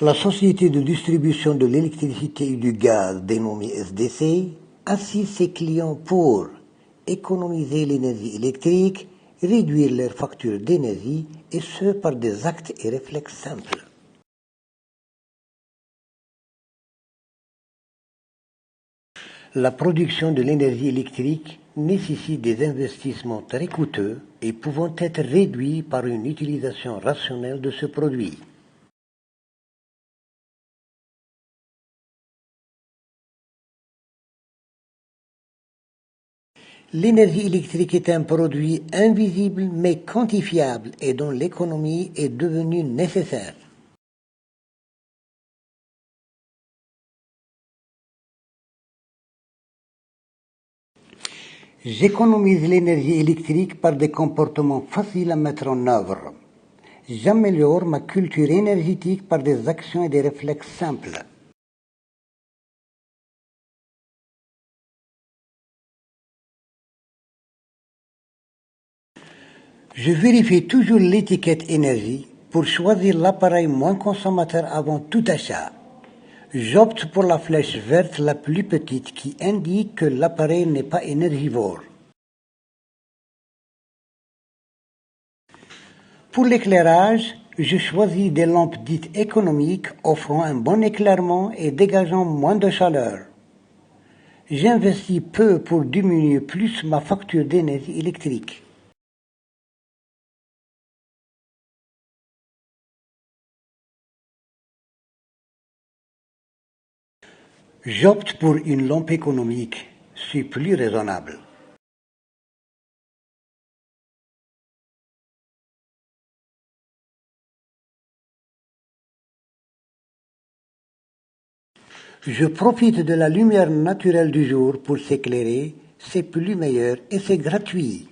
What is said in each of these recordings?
La société de distribution de l'électricité et du gaz, dénommée SDC, assiste ses clients pour économiser l'énergie électrique, réduire leurs factures d'énergie, et ce par des actes et réflexes simples. La production de l'énergie électrique nécessite des investissements très coûteux et pouvant être réduits par une utilisation rationnelle de ce produit. L'énergie électrique est un produit invisible mais quantifiable et dont l'économie est devenue nécessaire. J'économise l'énergie électrique par des comportements faciles à mettre en œuvre. J'améliore ma culture énergétique par des actions et des réflexes simples. Je vérifie toujours l'étiquette énergie pour choisir l'appareil moins consommateur avant tout achat. J'opte pour la flèche verte la plus petite qui indique que l'appareil n'est pas énergivore. Pour l'éclairage, je choisis des lampes dites économiques offrant un bon éclairement et dégageant moins de chaleur. J'investis peu pour diminuer plus ma facture d'énergie électrique. J'opte pour une lampe économique, c'est plus raisonnable. Je profite de la lumière naturelle du jour pour s'éclairer, c'est plus meilleur et c'est gratuit.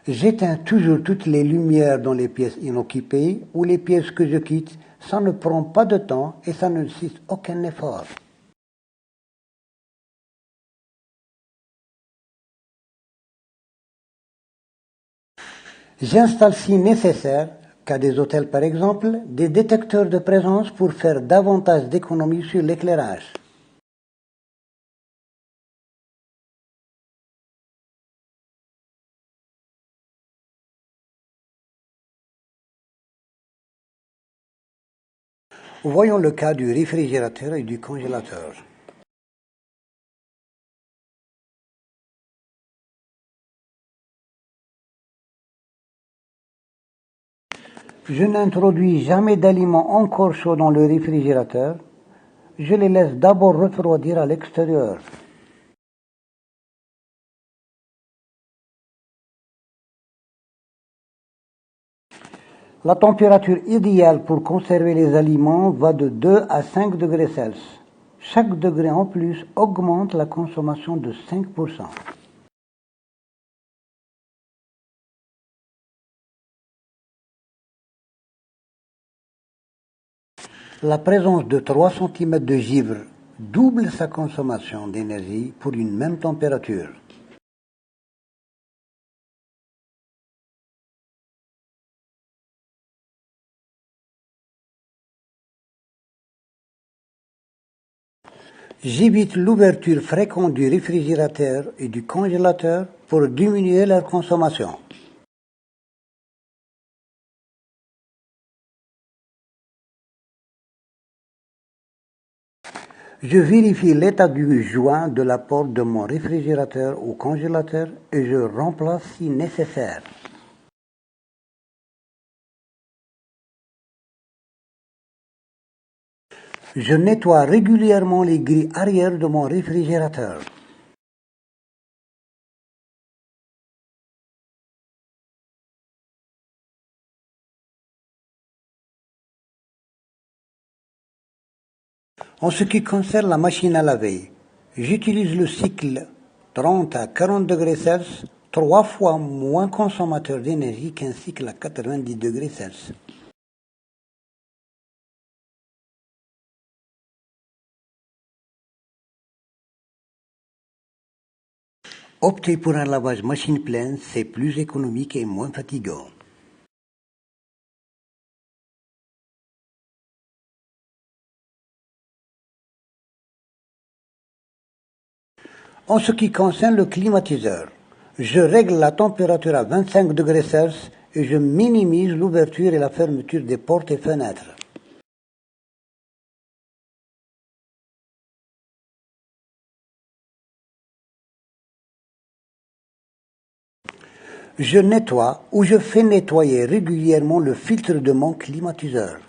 J'éteins toujours toutes les lumières dans les pièces inoccupées ou les pièces que je quitte. Ça ne prend pas de temps et ça ne nécessite aucun effort. J'installe si nécessaire, qu'à des hôtels par exemple, des détecteurs de présence pour faire davantage d'économies sur l'éclairage. Voyons le cas du réfrigérateur et du congélateur. Je n'introduis jamais d'aliments encore chauds dans le réfrigérateur. Je les laisse d'abord refroidir à l'extérieur. La température idéale pour conserver les aliments va de 2 à 5 degrés Celsius. Chaque degré en plus augmente la consommation de 5%. La présence de 3 cm de givre double sa consommation d'énergie pour une même température. J'évite l'ouverture fréquente du réfrigérateur et du congélateur pour diminuer leur consommation. Je vérifie l'état du joint de la porte de mon réfrigérateur ou congélateur et je remplace si nécessaire. Je nettoie régulièrement les grilles arrière de mon réfrigérateur. En ce qui concerne la machine à laver, j'utilise le cycle 30 à 40 degrés Celsius, 3 fois moins consommateur d'énergie qu'un cycle à 90 degrés Celsius. Opter pour un lavage machine pleine, c'est plus économique et moins fatigant. En ce qui concerne le climatiseur, je règle la température à 25 degrés Celsius et je minimise l'ouverture et la fermeture des portes et fenêtres. Je nettoie ou je fais nettoyer régulièrement le filtre de mon climatiseur.